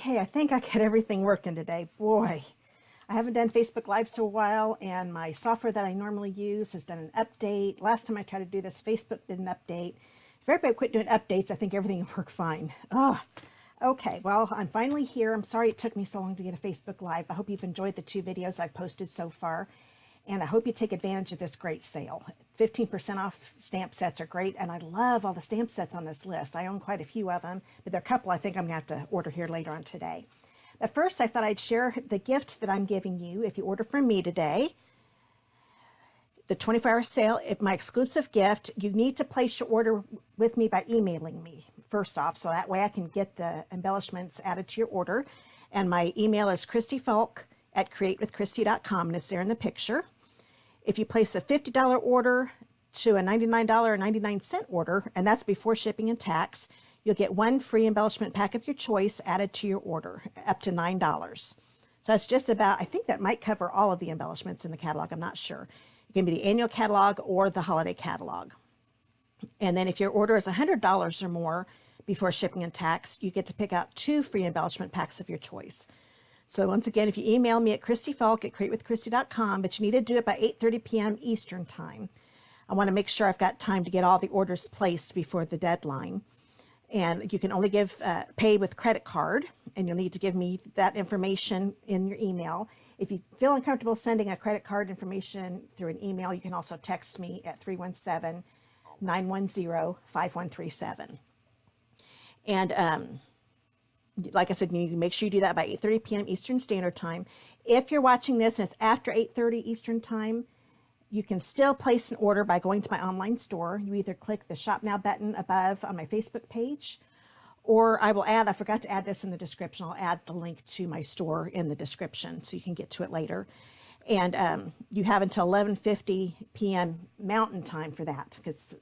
Okay, I think I got everything working today. Boy, I haven't done Facebook Lives for a while, and my software that I normally use has done an update. Last time I tried to do this, Facebook did an update. If everybody quit doing updates, I think everything would work fine. Okay, well, I'm finally here. I'm sorry it took me so long to get a Facebook Live. I hope you've enjoyed the 2 videos I've posted so far, and I hope you take advantage of this great sale. 15% off stamp sets are great, and I love all the stamp sets on this list. I own quite a few of them, but there are a couple I think I'm going to have to order here later on today. But first, I thought I'd share the gift that I'm giving you if you order from me today. The 24-hour sale, my exclusive gift. You need to place your order with me by emailing me first off, so that way I can get the embellishments added to your order. And my email is christyfulk@createwithchristy.com, and it's there in the picture. If you place a $50 order to a $99.99 order, and that's before shipping and tax, you'll get 1 free embellishment pack of your choice added to your order, up to $9. So that's just about, I think that might cover all of the embellishments in the catalog. I'm not sure. It can be the annual catalog or the holiday catalog. And then if your order is $100 or more before shipping and tax, you get to pick out 2 free embellishment packs of your choice. So once again, if you email me at christyfulk@createwithchristy.com, but you need to do it by 8:30 p.m. Eastern time. I want to make sure I've got time to get all the orders placed before the deadline. And you can only pay with credit card, and you'll need to give me that information in your email. If you feel uncomfortable sending a credit card information through an email, you can also text me at 317-910-5137. And like I said, you need to make sure you do that by 8:30 p.m. Eastern Standard Time. If you're watching this and it's after 8:30 Eastern Time, you can still place an order by going to my online store. You either click the Shop Now button above on my Facebook page, or I forgot to add this in the description, I'll add the link to my store in the description so you can get to it later. And you have until 11:50 p.m. Mountain Time for that, because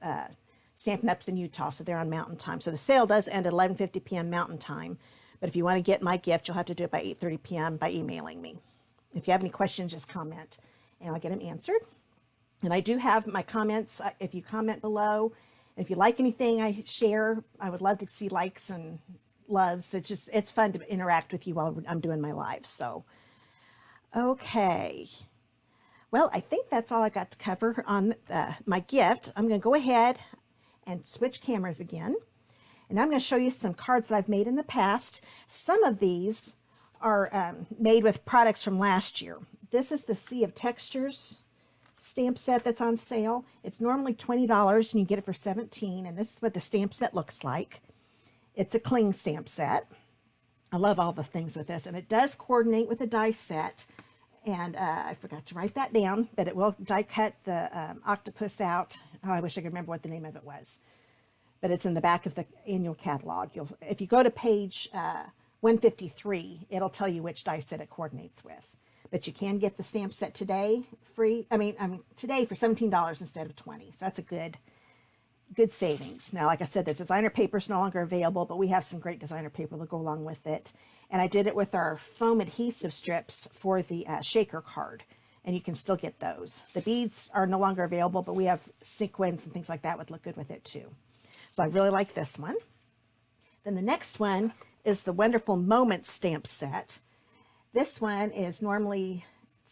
Stampin' Up's in Utah, so they're on Mountain Time. So the sale does end at 11:50 p.m. Mountain Time. But if you want to get my gift, you'll have to do it by 8:30 p.m. by emailing me. If you have any questions, just comment, and I'll get them answered. And I do have my comments. If you comment below, if you like anything I share, I would love to see likes and loves. It's fun to interact with you while I'm doing my lives. So, okay. Well, I think that's all I got to cover on my gift. I'm going to go ahead and switch cameras again. And I'm going to show you some cards that I've made in the past. Some of these are made with products from last year. This is the Sea of Textures stamp set that's on sale. It's normally $20 and you get it for $17, and this is what the stamp set looks like. It's a cling stamp set. I love all the things with this, and it does coordinate with the die set. And I forgot to write that down, but it will die cut the octopus out. Oh, I wish I could remember what the name of it was. But it's in the back of the annual catalog. If you go to page 153, it'll tell you which die set it coordinates with. But you can get the stamp set today free. Today for $17 instead of $20. So that's a good savings. Now, like I said, the designer paper is no longer available, but we have some great designer paper that go along with it. And I did it with our foam adhesive strips for the shaker card, and you can still get those. The beads are no longer available, but we have sequins and things like that would look good with it too. So I really like this one. Then the next one is the Wonderful Moments stamp set. This one is normally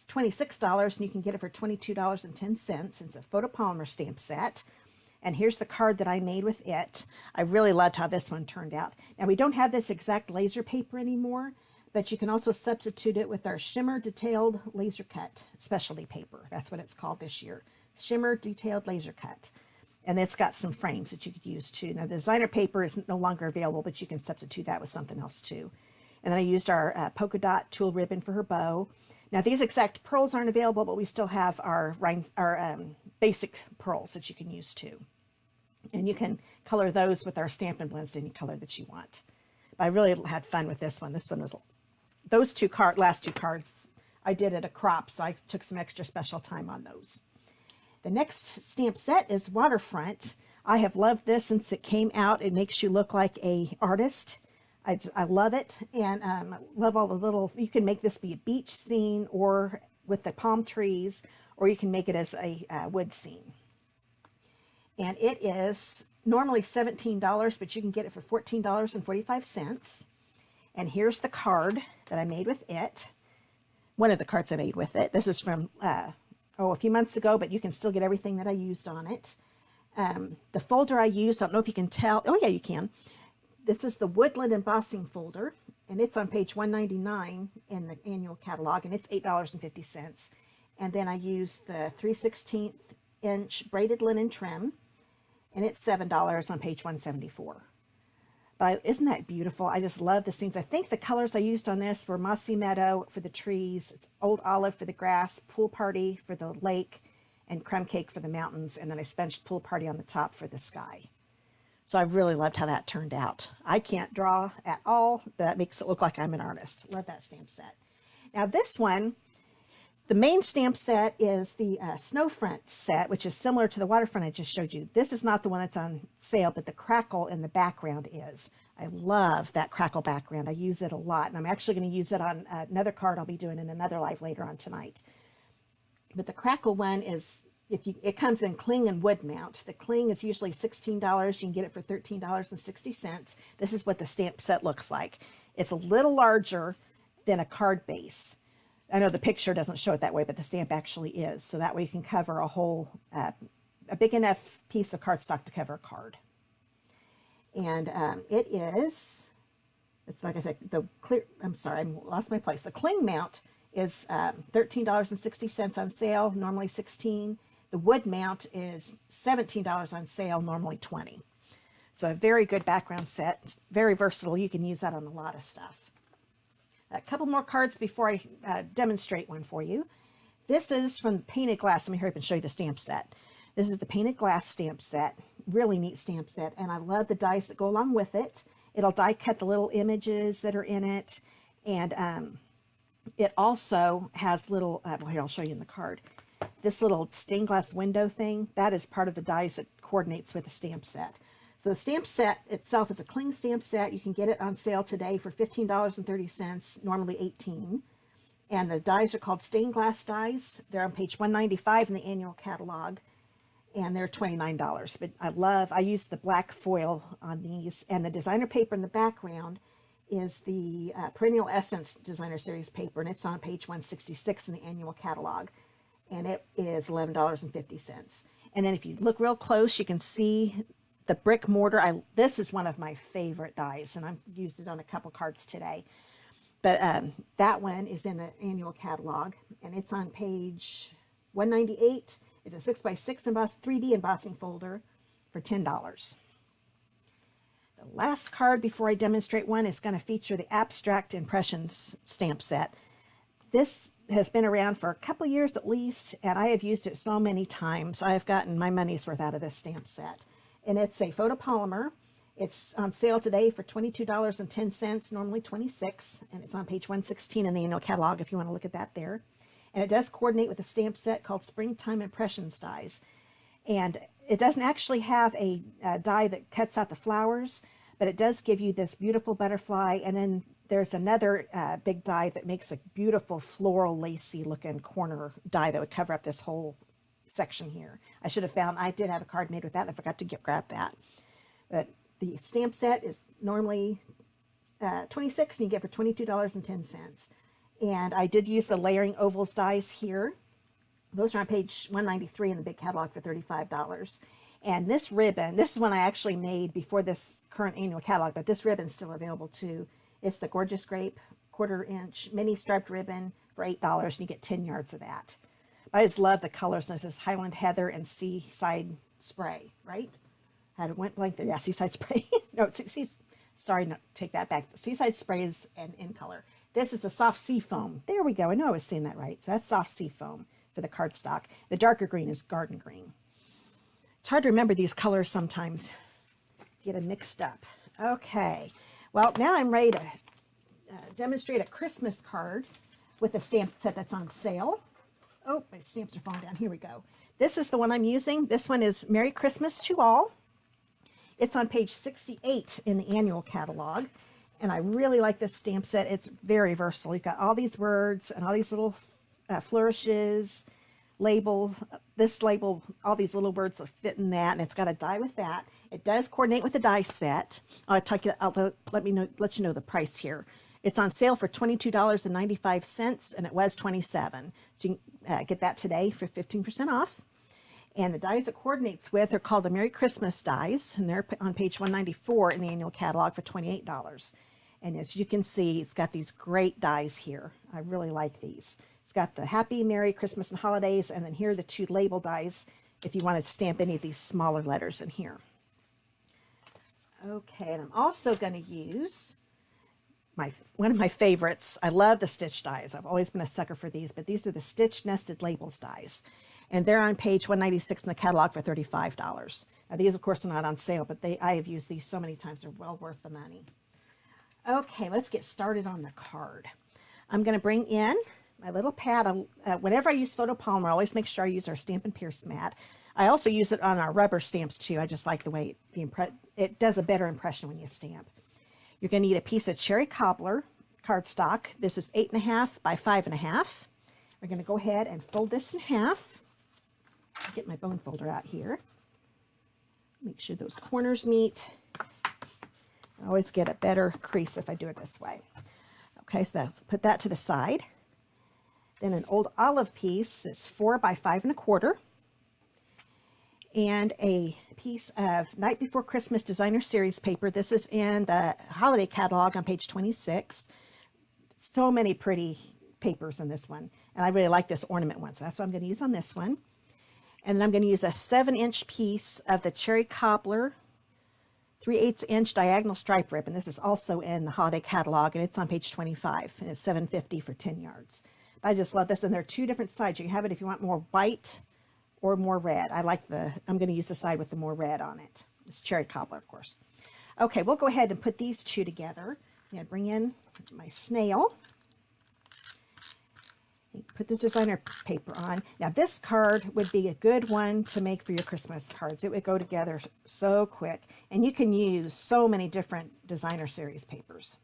$26, and you can get it for $22.10. It's a photopolymer stamp set. And here's the card that I made with it. I really loved how this one turned out. Now, we don't have this exact laser paper anymore, but you can also substitute it with our Shimmer Detailed Laser Cut specialty paper. That's what it's called this year. Shimmer Detailed Laser Cut. And it's got some frames that you could use too. Now, the designer paper is no longer available, but you can substitute that with something else too. And then I used our polka dot tulle ribbon for her bow. Now, these exact pearls aren't available, but we still have our basic pearls that you can use too. And you can color those with our Stampin' Blends any color that you want. But I really had fun with this one. This one was, those last two cards, I did at a crop, so I took some extra special time on those. The next stamp set is Waterfront. I have loved this since it came out. It makes you look like an artist. I love it, and I love all the little, you can make this be a beach scene or with the palm trees, or you can make it as a wood scene. And it is normally $17, but you can get it for $14.45. And here's the card that I made with it. One of the cards I made with it. This is from, a few months ago, but you can still get everything that I used on it. The folder I used, I don't know if you can tell. Oh, yeah, you can. This is the Woodland embossing folder, and it's on page 199 in the annual catalog, and it's $8.50. And then I used the 3/16 inch braided linen trim, and it's $7 on page 174. But isn't that beautiful? I just love the scenes. I think the colors I used on this were Mossy Meadow for the trees, it's Old Olive for the grass, Pool Party for the lake, and Crumb Cake for the mountains. And then I sponged Pool Party on the top for the sky. So I really loved how that turned out. I can't draw at all, but that makes it look like I'm an artist. Love that stamp set. Now this one, the main stamp set is the Snowfront set, which is similar to the Waterfront I just showed you. This is not the one that's on sale, but the crackle in the background is. I love that crackle background. I use it a lot, and I'm actually going to use it on another card I'll be doing in another live later on tonight. But the crackle one is, it comes in cling and wood mount. The cling is usually $16. You can get it for $13.60. This is what the stamp set looks like. It's a little larger than a card base. I know the picture doesn't show it that way, but the stamp actually is. So that way you can cover a whole, a big enough piece of cardstock to cover a card. And it's like I said, I lost my place. The cling mount is $13.60 on sale, normally $16. The wood mount is $17 on sale, normally $20. So a very good background set. It's very versatile. You can use that on a lot of stuff. A couple more cards before I demonstrate one for you. This is from Painted Glass. Let me hurry up and show you the stamp set. This is the Painted Glass stamp set. Really neat stamp set. And I love the dies that go along with it. It'll die cut the little images that are in it. And it also has little, well, here, I'll show you in the card. This little stained glass window thing, that is part of the dies that coordinates with the stamp set. So the stamp set itself is a cling stamp set. You can get it on sale today for $15.30, normally $18. And the dies are called stained glass dies. They're on page 195 in the annual catalog, and they're $29. But I use the black foil on these, and the designer paper in the background is the Perennial Essence Designer Series paper, and it's on page 166 in the annual catalog, and it is $11.50. And then if you look real close, you can see the brick mortar. This is one of my favorite dies, and I've used it on a couple cards today. But that one is in the annual catalog, and it's on page 198. It's a 6x6 3D embossing folder for $10. The last card before I demonstrate one is going to feature the Abstract Impressions stamp set. This has been around for a couple years at least, and I have used it so many times. I have gotten my money's worth out of this stamp set. And it's a photopolymer. It's on sale today for $22.10, normally $26, and it's on page 116 in the annual catalog if you want to look at that there. And it does coordinate with a stamp set called Springtime Impressions dies. And it doesn't actually have a die that cuts out the flowers, but it does give you this beautiful butterfly. And then there's another big die that makes a beautiful floral lacy looking corner die that would cover up this whole section here. I did have a card made with that, and I forgot to grab that. But the stamp set is normally $26, and you get it for $22.10. And I did use the layering ovals dies here. Those are on page 193 in the big catalog for $35. And this ribbon, this is one I actually made before this current annual catalog, but this ribbon's still available too. It's the Gorgeous Grape 1/4 inch mini striped ribbon for $8, and you get 10 yards of that. I just love the colors. This is Highland Heather and Seaside Spray, right? Had it went blank there. Yeah, Seaside Spray. No, sorry, no, take that back. Seaside Spray is in color. This is the Soft Sea Foam. There we go. I know I was saying that right. So that's Soft Sea Foam for the cardstock. The darker green is Garden Green. It's hard to remember these colors sometimes. Get them mixed up. Okay. Well, now I'm ready to demonstrate a Christmas card with a stamp set that's on sale. Oh, my stamps are falling down. Here we go. This is the one I'm using. This one is Merry Christmas to All. It's on page 68 in the annual catalog. And I really like this stamp set. It's very versatile. You've got all these words and all these little flourishes. label, this label, all these little words will fit in that, and it's got a die with that. It does coordinate with the die set. Let you know the price here. It's on sale for $22.95, and it was $27. So you can get that today for 15% off. And the dies it coordinates with are called the Merry Christmas dies, and they're on page 194 in the annual catalog for $28. And as you can see, it's got these great dies here. I really like these. It's got the Happy, Merry Christmas and Holidays, and then here are the 2 label dies if you want to stamp any of these smaller letters in here. Okay, and I'm also going to use one of my favorites. I love the stitch dies. I've always been a sucker for these, but these are the Stitch Nested Labels dies. And they're on page 196 in the catalog for $35. Now these, of course, are not on sale, but I have used these so many times. They're well worth the money. Okay, let's get started on the card. I'm going to bring in my little pad. Whenever I use photopolymer, I always make sure I use our Stampin' Pierce mat. I also use it on our rubber stamps too. I just like the way it does a better impression when you stamp. You're going to need a piece of cherry cobbler cardstock. This is 8.5 by 5.5. We're going to go ahead and fold this in half. I'll get my bone folder out here. Make sure those corners meet. I always get a better crease if I do it this way. Okay, so put that to the side. Then an old olive piece that's 4 by 5.25. And a piece of Night Before Christmas Designer Series paper. This is in the holiday catalog on page 26. So many pretty papers in this one. And I really like this ornament one, so that's what I'm going to use on this one. And then I'm going to use a 7-inch piece of the Cherry Cobbler 3/8 inch diagonal stripe ribbon. This is also in the holiday catalog, and it's on page 25, and it's $7.50 for 10 yards. I just love this, and there are 2 different sides. You can have it if you want more white or more red. I'm going to use the side with the more red on it. It's Cherry Cobbler, of course. Okay, we'll go ahead and put these 2 together. I'm going to bring in my snail. Put the designer paper on. Now this card would be a good one to make for your Christmas cards. It would go together so quick, and you can use so many different designer series papers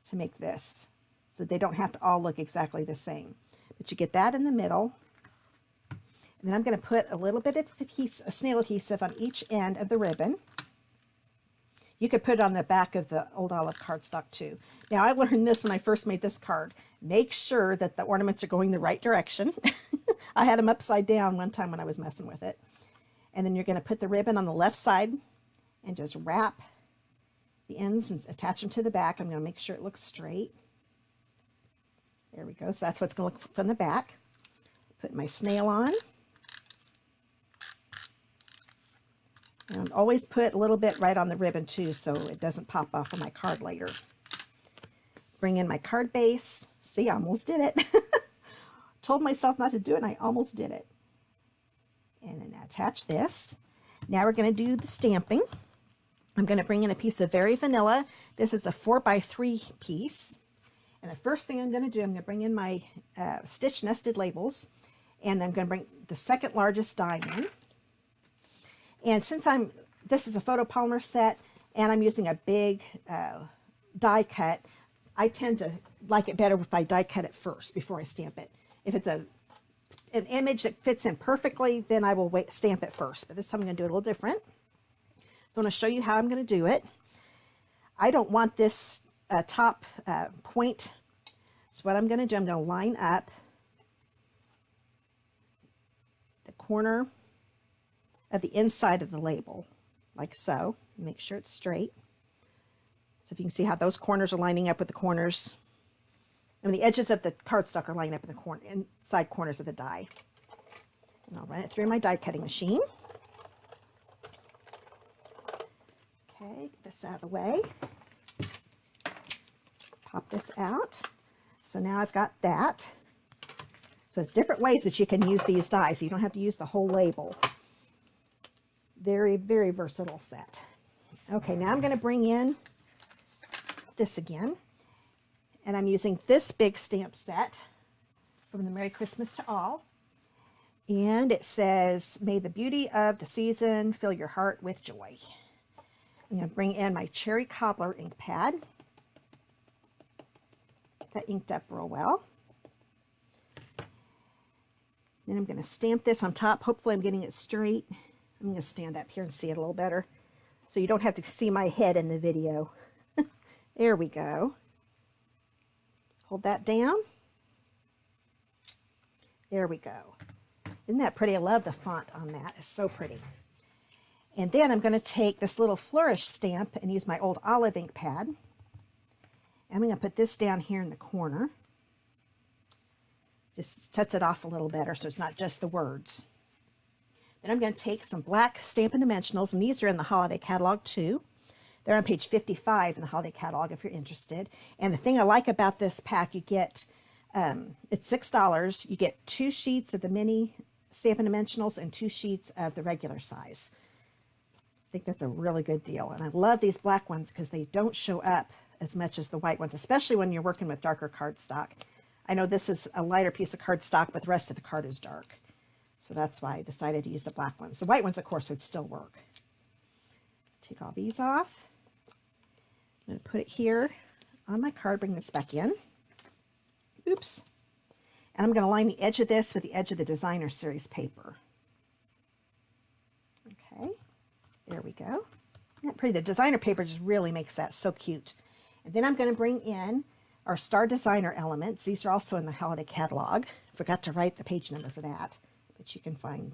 to make this, so they don't have to all look exactly the same. But you get that in the middle, and then I'm going to put a little bit of a snail adhesive on each end of the ribbon. You could put it on the back of the old olive cardstock too. Now I learned this when I first made this card. Make sure that the ornaments are going the right direction. I had them upside down one time when I was messing with it. And then you're going to put the ribbon on the left side and just wrap the ends and attach them to the back. I'm going to make sure it looks straight. There we go. So that's what's going to look from the back. Put my snail on. And always put a little bit right on the ribbon too, so it doesn't pop off of my card later. Bring in my card base. See, I almost did it. Told myself not to do it, and I almost did it. And then attach this. Now we're going to do the stamping. I'm going to bring in a piece of Very Vanilla. This is a 4 by 3 piece. And the first thing I'm going to do, I'm going to bring in my stitch nested labels, and I'm going to bring the second largest die in. And since this is a photopolymer set, and I'm using a big die cut, I tend to like it better if I die cut it first before I stamp it. If it's an image that fits in perfectly, then I will stamp it first. But this time I'm going to do it a little different. So I'm going to show you how I'm going to do it. I don't want this top point. So what I'm going to do, I'm going to line up the corner of the inside of the label, like so. Make sure it's straight. So if you can see how those corners are lining up with the corners, and the edges of the cardstock are lining up in the inside corners of the die. And I'll run it through my die cutting machine. Okay, get this out of the way. Pop this out. So now I've got that. So it's different ways that you can use these dies. You don't have to use the whole label. Very, very versatile set. Okay, now I'm going to bring in this again. And I'm using this big stamp set from the Merry Christmas to All. And it says, "May the beauty of the season fill your heart with joy." I'm going to bring in my Cherry Cobbler ink pad. That inked up real well. Then I'm going to stamp this on top. Hopefully I'm getting it straight. I'm going to stand up here and see it a little better so you don't have to see my head in the video. There we go. Hold that down. There we go. Isn't that pretty? I love the font on that. It's so pretty. And then I'm going to take this little flourish stamp and use my old olive ink pad. I'm going to put this down here in the corner. Just sets it off a little better so it's not just the words. Then I'm going to take some black Stampin' Dimensionals, and these are in the holiday catalog too. They're on page 55 in the holiday catalog if you're interested. And the thing I like about this pack, you get, it's $6. You get 2 sheets of the mini Stampin' Dimensionals and 2 sheets of the regular size. I think that's a really good deal. And I love these black ones because they don't show up as much as the white ones, especially when you're working with darker cardstock. I know this is a lighter piece of cardstock, but the rest of the card is dark. So that's why I decided to use the black ones. The white ones, of course, would still work. Take all these off. I'm going to put it here on my card, bring this back in. Oops. And I'm going to line the edge of this with the edge of the Designer Series paper. Okay, there we go. Isn't that pretty? The designer paper just really makes that so cute. And then I'm going to bring in our Star Designer elements. These are also in the holiday catalog. Forgot to write the page number for that, but you can find,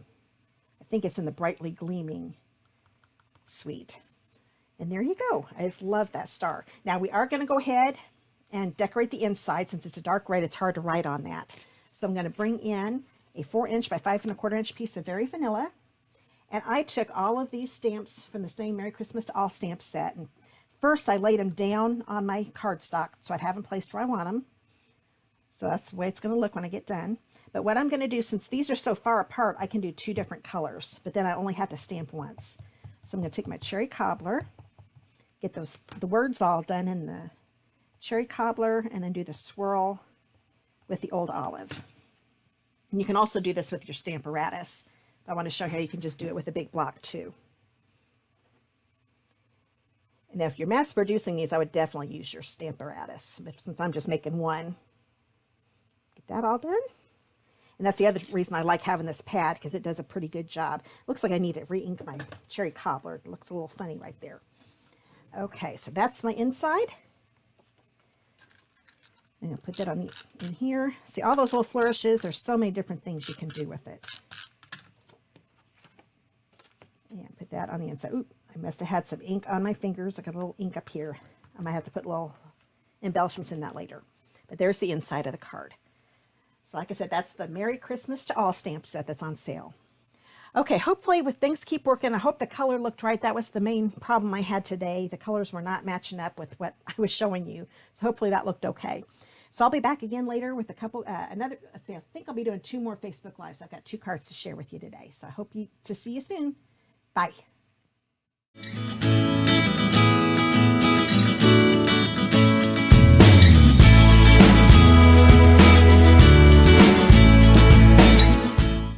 I think it's in the Brightly Gleaming suite. And there you go. I just love that star. Now we are going to go ahead and decorate the inside. Since it's a dark red, it's hard to write on that. So I'm going to bring in a 4" by 5 1/4" inch piece of Very Vanilla. And I took all of these stamps from the same Merry Christmas to All stamp set. And first I laid them down on my cardstock so I'd have them placed where I want them. So that's the way it's going to look when I get done. But what I'm going to do, since these are so far apart, I can do 2 different colors, but then I only have to stamp once. So I'm going to take my cherry cobbler, get the words all done in the cherry cobbler, and then do the swirl with the old olive. And you can also do this with your Stamparatus. I want to show you how you can just do it with a big block too. And if you're mass producing these, I would definitely use your Stamparatus. But since I'm just making one, get that all done. And that's the other reason I like having this pad, because it does a pretty good job. Looks like I need to re-ink my cherry cobbler. It looks a little funny right there. Okay, so that's my inside. I'm going to put that on in here. See all those little flourishes? There's so many different things you can do with it. And put that on the inside. Oop, I must have had some ink on my fingers. I got a little ink up here. I might have to put little embellishments in that later. But there's the inside of the card. So like I said, that's the Merry Christmas to All stamp set that's on sale. Okay, hopefully if things keep working, I hope the color looked right. That was the main problem I had today. The colors were not matching up with what I was showing you. So hopefully that looked okay. So I'll be back again later with a couple, let's see, I think I'll be doing 2 more Facebook Lives. I've got 2 cards to share with you today. So I hope to see you soon. Bye.